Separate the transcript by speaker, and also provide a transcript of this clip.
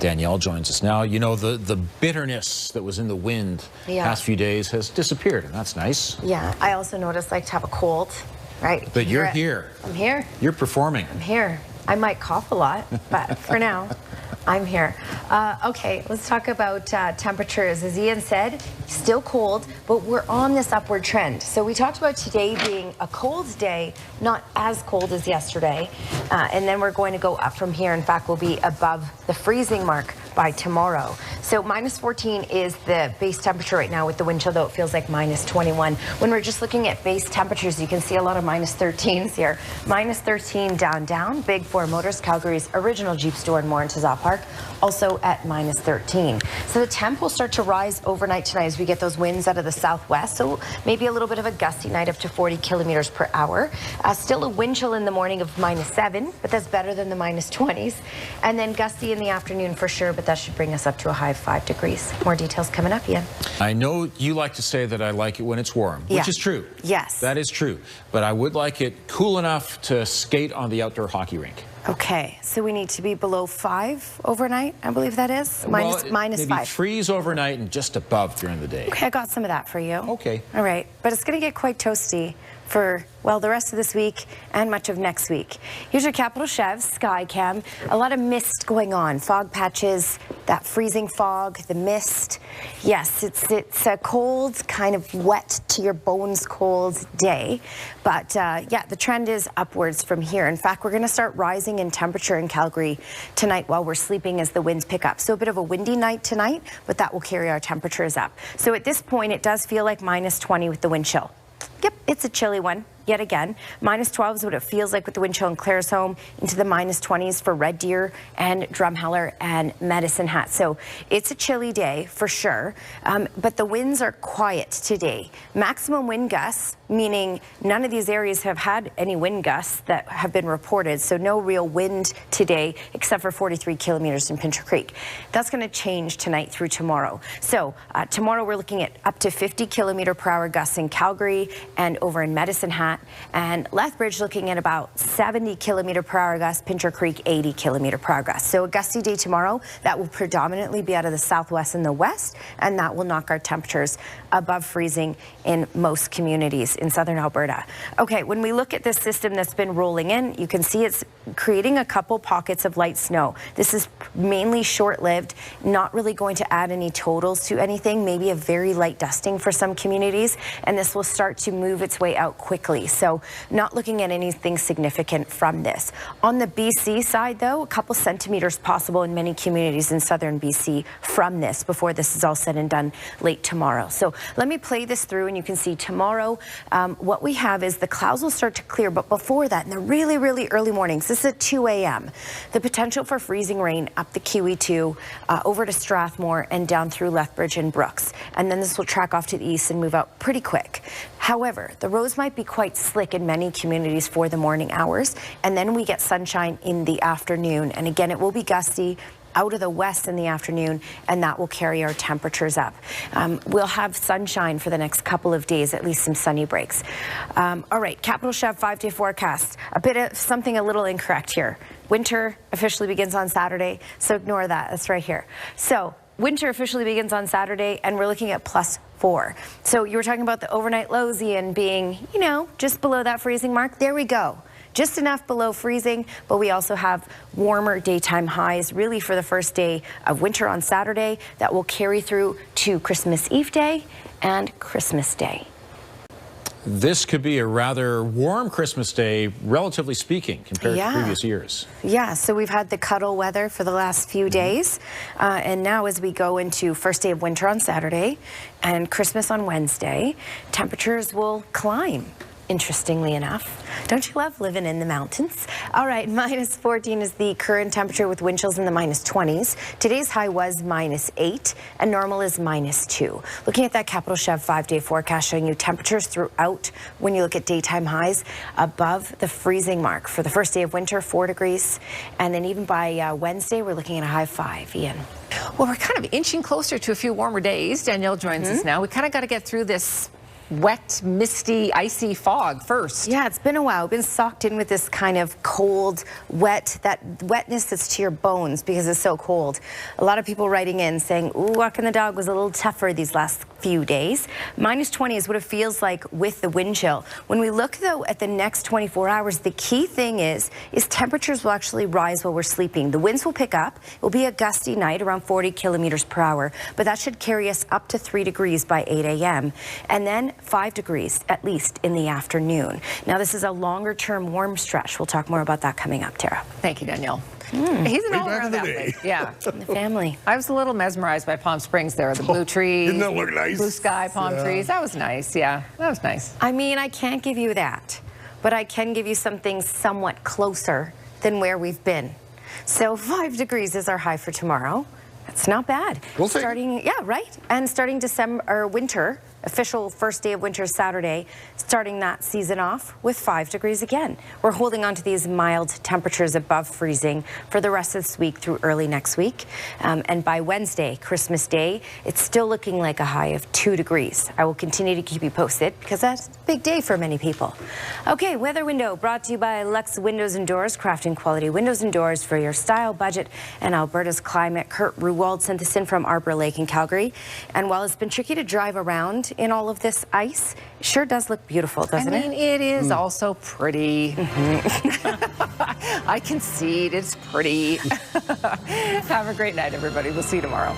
Speaker 1: Danielle joins us now. You know, the bitterness that was in the wind the past few days has disappeared, and that's nice.
Speaker 2: Yeah, I also noticed like to have a cold, right?
Speaker 1: But you're here.
Speaker 2: I'm here.
Speaker 1: You're performing.
Speaker 2: I'm here. I might cough a lot, but for now, I'm here. Okay, let's talk about temperatures. As Ian said, still cold, but we're on this upward trend. So we talked about today being a cold day, not as cold as yesterday, and then we're going to go up from here. In fact, we'll be above the freezing mark by tomorrow. So minus 14 is the base temperature right now. With the wind chill, though, it feels like minus 21. When we're just looking at base temperatures, you can see a lot of minus 13s here. Minus 13 down. Big Ford Motors, Calgary's original Jeep store in Morin-Tazat Park, also at minus 13. So the temp will start to rise overnight tonight as we get those winds out of the southwest. So maybe a little bit of a gusty night up to 40 kilometers per hour. Still a wind chill in the morning of minus 7, but that's better than the minus 20s. And then gusty in the afternoon for sure, but that should bring us up to a high of 5 degrees. More details coming up, Ian.
Speaker 1: I know you like to say that I like it when it's warm, which is true.
Speaker 2: Yes.
Speaker 1: That is true. But I would like it cool enough to skate on the outdoor hockey rink.
Speaker 2: Okay, so we need to be below 5 overnight, I believe that is. Minus
Speaker 1: maybe
Speaker 2: 5.
Speaker 1: Freeze overnight and just above during the day.
Speaker 2: Okay, I got some of that for you.
Speaker 1: Okay.
Speaker 2: All right, but it's going to get quite toasty for, well, the rest of this week and much of next week. Here's your Capital Chev sky cam. A lot of mist going on, fog patches, that freezing fog, the mist. Yes, it's a cold, kind of wet to your bones cold day. But yeah, the trend is upwards from here. In fact, we're going to start rising in temperature in Calgary tonight while we're sleeping as the winds pick up. So a bit of a windy night tonight, but that will carry our temperatures up. So at this point, it does feel like minus 20 with the wind chill. Yep, it's a chilly one. Yet again, minus 12 is what it feels like with the wind chill in Claresholm, into the minus 20s for Red Deer and Drumheller and Medicine Hat. So it's a chilly day for sure, but the winds are quiet today. Maximum wind gusts, meaning none of these areas have had any wind gusts that have been reported, so no real wind today except for 43 kilometers in Pincher Creek. That's going to change tonight through tomorrow. So tomorrow we're looking at up to 50 kilometer per hour gusts in Calgary and over in Medicine Hat. And Lethbridge looking at about 70 kilometer per hour gusts, Pincher Creek 80 kilometer per hour gusts. So a gusty day tomorrow that will predominantly be out of the southwest and the west, and that will knock our temperatures above freezing in most communities in southern Alberta. Okay, when we look at this system that's been rolling in, you can see it's creating a couple pockets of light snow. This is mainly short-lived, not really going to add any totals to anything, maybe a very light dusting for some communities, and this will start to move its way out quickly. So not looking at anything significant from this. On the BC side, though, a couple centimeters possible in many communities in southern BC from this before this is all said and done late tomorrow. So let me play this through, and you can see tomorrow what we have is the clouds will start to clear, but before that, in the really, really early mornings, this is at 2 a.m., the potential for freezing rain up the QE2 over to Strathmore and down through Lethbridge and Brooks. And then this will track off to the east and move out pretty quick. However, the roads might be quite slick in many communities for the morning hours, and then we get sunshine in the afternoon. And again, it will be gusty out of the west in the afternoon, and that will carry our temperatures up. We'll have sunshine for the next couple of days, at least some sunny breaks. All right, Capital Chev 5-day forecast. A bit of something a little incorrect here. Winter officially begins on Saturday, so ignore that. That's right here. So winter officially begins on Saturday, and we're looking at +4. So you were talking about the overnight lows, Ian, being, you know, just below that freezing mark. There we go. Just enough below freezing, but we also have warmer daytime highs really for the first day of winter on Saturday that will carry through to Christmas Eve Day and Christmas Day.
Speaker 1: This could be a rather warm Christmas Day, relatively speaking, compared to previous years.
Speaker 2: Yeah, so we've had the cuddle weather for the last few days. And now as we go into first day of winter on Saturday and Christmas on Wednesday, temperatures will climb. Interestingly enough. Don't you love living in the mountains? All right, -14 is the current temperature with wind chills in the -20s. Today's high was -8 and normal is -2. Looking at that Capital Chev 5-day forecast showing you temperatures throughout when you look at daytime highs above the freezing mark. For the first day of winter, 4 degrees. And then even by Wednesday, we're looking at a high 5, Ian.
Speaker 3: Well, we're kind of inching closer to a few warmer days. Danielle joins us now. We kind of got to get through this wet, misty, icy fog first.
Speaker 2: Yeah, it's been a while. We've been socked in with this kind of cold, wet, that wetness that's to your bones because it's so cold. A lot of people writing in saying, ooh, walking the dog was a little tougher these last few days. -20 is what it feels like with the wind chill. When we look, though, at the next 24 hours, the key thing is temperatures will actually rise while we're sleeping. The winds will pick up. It will be a gusty night, around 40 kilometers per hour, but that should carry us up to 3 degrees by 8 a.m. and then 5 degrees at least in the afternoon. Now, this is a longer-term warm stretch. We'll talk more about that coming up, Tara.
Speaker 3: Thank you, Danielle. He's an all-around athlete. Yeah.
Speaker 2: The family.
Speaker 3: I was a little mesmerized by Palm Springs there. The blue trees.
Speaker 4: Didn't that look nice?
Speaker 3: Blue sky, palm trees. That was nice. Yeah, that was nice.
Speaker 2: I mean, I can't give you that, but I can give you something somewhat closer than where we've been. So 5 degrees is our high for tomorrow. That's not bad.
Speaker 4: We'll see.
Speaker 2: Yeah, right. And starting December or winter, official first day of winter Saturday, starting that season off with 5 degrees again. We're holding on to these mild temperatures above freezing for the rest of this week through early next week. And by Wednesday, Christmas Day, it's still looking like a high of 2 degrees. I will continue to keep you posted because that's a big day for many people. Okay, weather window brought to you by Lux Windows and Doors, crafting quality windows and doors for your style, budget, and Alberta's climate. Kurt Ruwald sent this in from Arbor Lake in Calgary. And while it's been tricky to drive around in all of this ice, it sure does look beautiful, doesn't it?
Speaker 3: I mean, it is also pretty. I concede it's pretty. Have a great night, everybody. We'll see you tomorrow.